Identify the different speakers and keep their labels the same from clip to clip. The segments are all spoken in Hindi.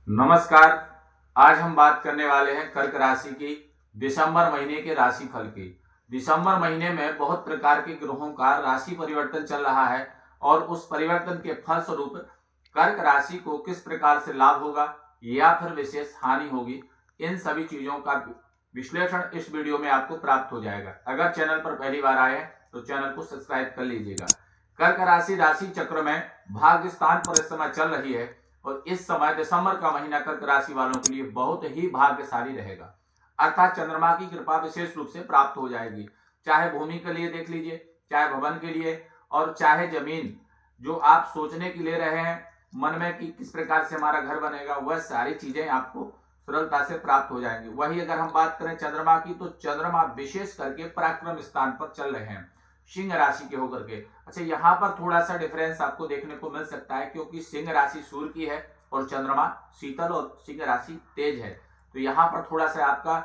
Speaker 1: नमस्कार। आज हम बात करने वाले हैं कर्क राशि की दिसंबर महीने के राशि फल की। दिसंबर महीने में बहुत प्रकार के ग्रहों का राशि परिवर्तन चल रहा है और उस परिवर्तन के फलस्वरूप कर्क राशि को किस प्रकार से लाभ होगा या फिर विशेष हानि होगी, इन सभी चीजों का विश्लेषण इस वीडियो में आपको प्राप्त हो जाएगा। अगर चैनल पर पहली बार आए हैं तो चैनल को सब्सक्राइब कर लीजिएगा। कर्क राशि चक्र में भाग्य स्थान पर इस समय चल रही है और इस समय दिसंबर का महीना कर्क राशि वालों के लिए बहुत ही भाग्यशाली रहेगा। अर्थात चंद्रमा की कृपा विशेष रूप से प्राप्त हो जाएगी, चाहे भूमि के लिए देख लीजिए, चाहे भवन के लिए और चाहे जमीन। जो आप सोचने के लिए रहे हैं मन में कि किस प्रकार से हमारा घर बनेगा, वह सारी चीजें आपको सरलता से प्राप्त हो जाएंगी। वही अगर हम बात करें चंद्रमा की, तो चंद्रमा विशेष करके पराक्रम स्थान पर चल रहे हैं सिंह राशि के होकर के। अच्छा, यहाँ पर थोड़ा सा डिफरेंस आपको देखने को मिल सकता है, क्योंकि सिंह राशि सूर्य की है और चंद्रमा शीतल और सिंह राशि तेज है, तो यहाँ पर थोड़ा सा आपका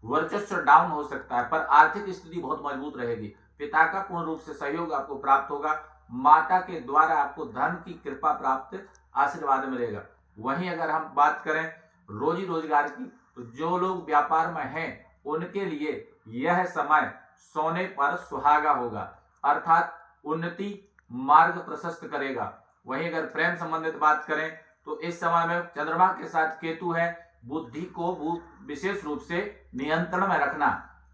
Speaker 1: वर्चस्व डाउन हो सकता है, पर आर्थिक स्थिति बहुत मजबूत रहेगी। पिता का पूर्ण रूप से सहयोग आपको प्राप्त होगा। माता के द्वारा आपको धन की कृपा प्राप्त आशीर्वाद मिलेगा। वहीं अगर हम बात करें रोजी रोजगार की, तो जो लोग व्यापार में हैं उनके लिए यह समय सोने पर सुहागा होगा, अर्थात उन्नति मार्ग प्रशस्त करेगा। वहीं अगर प्रेम संबंधित बात करें तो इस समय में चंद्रमा के साथ केतु है। बुद्धि को विशेष रूप से नियंत्रण में रखना,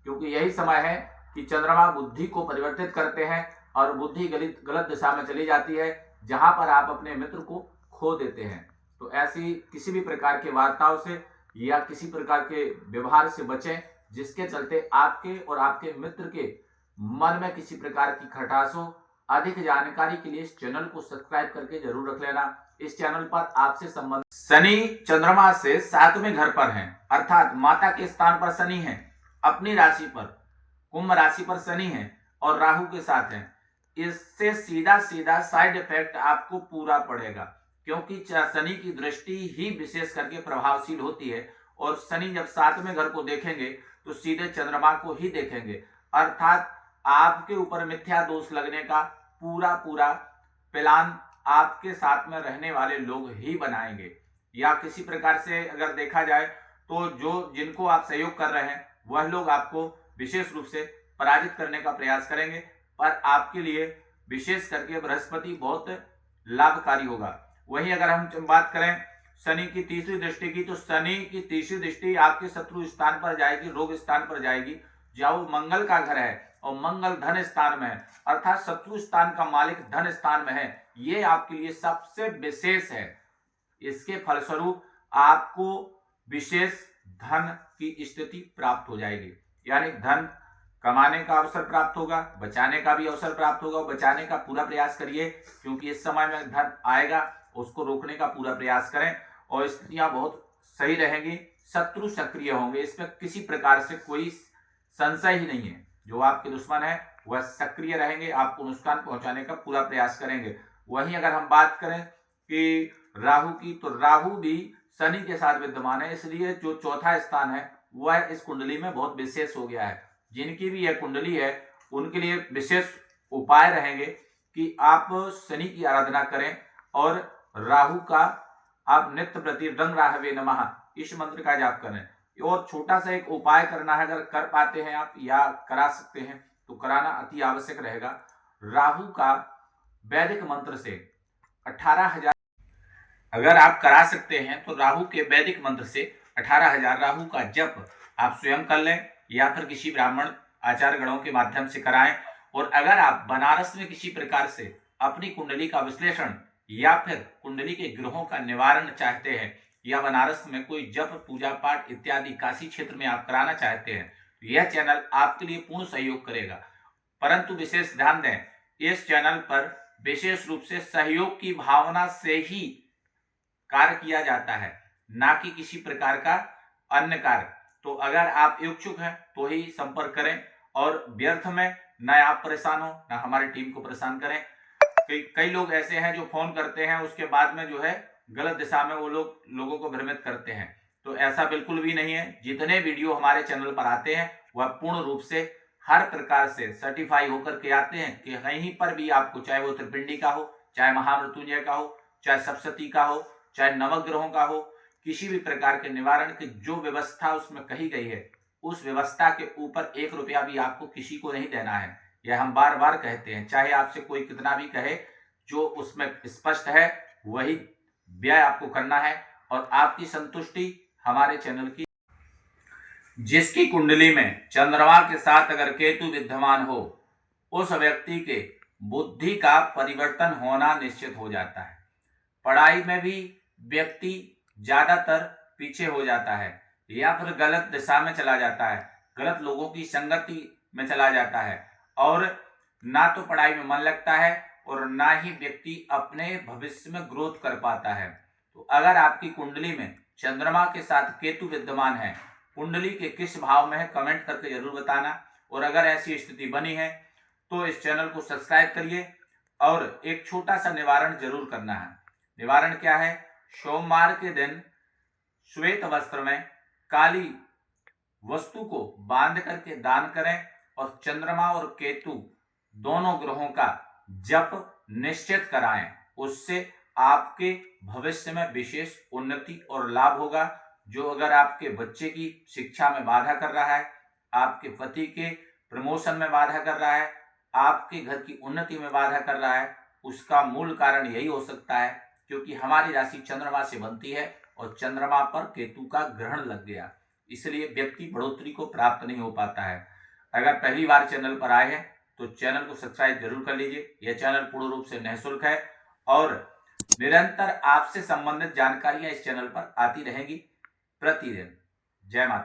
Speaker 1: क्योंकि यही समय है कि चंद्रमा बुद्धि को परिवर्तित करते हैं और बुद्धि गलत दिशा में चली जाती है, जहां पर आप अपने मित्र को खो देते हैं। तो ऐसी किसी भी प्रकार के वार्ताओं से या किसी प्रकार के व्यवहार से बचें, जिसके चलते आपके और आपके मित्र के मन में किसी प्रकार की खटास हो। अधिक जानकारी के लिए इस चैनल को सब्सक्राइब करके जरूर रख लेना। इस चैनल पर आपसे संबंधित शनि चंद्रमा से 7वें घर पर हैं, अर्थात माता के स्थान पर शनि है, अपनी राशि पर कुंभ राशि पर शनि है और राहु के साथ है। इससे सीधा सीधा साइड इफेक्ट आपको पूरा पड़ेगा, क्योंकि शनि की दृष्टि ही विशेष करके प्रभावशील होती है और शनि जब 7वें घर को देखेंगे तो सीधे चंद्रमा को ही देखेंगे, अर्थात आपके ऊपर मिथ्या दोष लगने का पूरा प्लान आपके साथ में रहने वाले लोग ही बनाएंगे। या किसी प्रकार से अगर देखा जाए तो जो जिनको आप सहयोग कर रहे हैं वह लोग आपको विशेष रूप से पराजित करने का प्रयास करेंगे, पर आपके लिए विशेष करके बृहस्पति बहुत लाभकारी होगा। वहीं अगर हम बात करें शनि की तीसरी दृष्टि की, तो शनि की तीसरी दृष्टि आपके शत्रु स्थान पर जाएगी, रोग स्थान पर जाएगी, जहां मंगल का घर है और मंगल धन स्थान में है, अर्थात शत्रु स्थान का मालिक धन स्थान में है। ये आपके लिए सबसे विशेष है। इसके फलस्वरूप आपको विशेष धन की स्थिति प्राप्त हो जाएगी, यानी धन कमाने का अवसर प्राप्त होगा, बचाने का भी अवसर प्राप्त होगा। बचाने का पूरा प्रयास करिए, क्योंकि इस समय में धन आएगा, उसको रोकने का पूरा प्रयास करें और स्थितियां बहुत सही रहेंगी। शत्रु सक्रिय होंगे, इसमें किसी प्रकार से कोई संशय ही नहीं है। जो आपके दुश्मन है वह सक्रिय रहेंगे, आपको नुकसान पहुंचाने का पूरा प्रयास करेंगे। वहीं अगर हम बात करें कि राहु की, तो राहु भी शनि के साथ विद्यमान है, इसलिए जो चौथा स्थान है वह इस कुंडली में बहुत विशेष हो गया है। जिनकी भी यह कुंडली है उनके लिए विशेष उपाय रहेंगे कि आप शनि की आराधना करें और राहु का आप नित्य प्रति रंग राहवे नमः इस मंत्र का जाप करें। और छोटा सा एक उपाय करना है, अगर कर पाते हैं आप या करा सकते हैं तो कराना अति आवश्यक रहेगा। राहु का वैदिक मंत्र से 18,000 अगर आप करा सकते हैं तो राहु के वैदिक मंत्र से 18,000 राहु का जप आप स्वयं कर लें या फिर किसी ब्राह्मण आचार्य गणों के माध्यम से कराएं। और अगर आप बनारस में किसी प्रकार से अपनी कुंडली का विश्लेषण या फिर कुंडली के ग्रहों का निवारण चाहते हैं या बनारस में कोई जप पूजा पाठ इत्यादि काशी क्षेत्र में आप कराना चाहते हैं, तो यह चैनल आपके लिए पूर्ण सहयोग करेगा। परंतु विशेष ध्यान दें, इस चैनल पर विशेष रूप से सहयोग की भावना से ही कार्य किया जाता है, ना कि किसी प्रकार का अन्य कार्य। तो अगर आप इच्छुक हैं तो ही संपर्क करें और व्यर्थ में न आप परेशान हो न हमारी टीम को परेशान करें। कई लोग ऐसे हैं जो फोन करते हैं, उसके बाद में जो है गलत दिशा में वो लोगों को भ्रमित करते हैं, तो ऐसा बिल्कुल भी नहीं है। जितने वीडियो हमारे चैनल पर आते हैं वह पूर्ण रूप से हर प्रकार से सर्टिफाई होकर के आते हैं कि कहीं पर भी आपको, चाहे वो त्रिपिंडी का हो, चाहे महामृत्युंजय का हो, चाहे सप्तशती का हो, चाहे नवग्रहों का हो, किसी भी प्रकार के निवारण की जो व्यवस्था उसमें कही गई है, उस व्यवस्था के ऊपर 1 रुपया भी आपको किसी को नहीं देना है। यह हम बार बार कहते हैं, चाहे आपसे कोई कितना भी कहे, जो उसमें स्पष्ट है वही व्यय आपको करना है। और आपकी संतुष्टि हमारे चैनल की। जिसकी कुंडली में चंद्रमा के साथ अगर केतु विद्यमान हो, उस व्यक्ति के बुद्धि का परिवर्तन होना निश्चित हो जाता है। पढ़ाई में भी व्यक्ति ज्यादातर पीछे हो जाता है, या फिर गलत दिशा में चला जाता है, गलत लोगों की संगति में चला जाता है, और ना तो पढ़ाई में मन लगता है और ना ही व्यक्ति अपने भविष्य में ग्रोथ कर पाता है। तो अगर आपकी कुंडली में चंद्रमा के साथ केतु विद्यमान है, कुंडली के किस भाव में है, कमेंट करके जरूर बताना। और अगर ऐसी स्थिति बनी है तो इस चैनल को सब्सक्राइब करिए और एक छोटा सा निवारण जरूर करना है। निवारण क्या है? सोमवार के दिन श्वेत वस्त्र में काली वस्तु को बांध करके दान करें और चंद्रमा और केतु दोनों ग्रहों का जप निश्चित कराएं। उससे आपके भविष्य में विशेष उन्नति और लाभ होगा। जो अगर आपके बच्चे की शिक्षा में बाधा कर रहा है, आपके पति के प्रमोशन में बाधा कर रहा है, आपके घर की उन्नति में बाधा कर रहा है, उसका मूल कारण यही हो सकता है क्योंकि हमारी राशि चंद्रमा से बनती है और चंद्रमा पर केतु का ग्रहण लग गया, इसलिए व्यक्ति बढ़ोतरी को प्राप्त नहीं हो पाता है। अगर पहली बार चैनल पर आए हैं तो चैनल को सब्सक्राइब जरूर कर लीजिए। यह चैनल पूर्ण रूप से निःशुल्क है और निरंतर आपसे संबंधित जानकारियां इस चैनल पर आती रहेंगी प्रतिदिन। जय माता।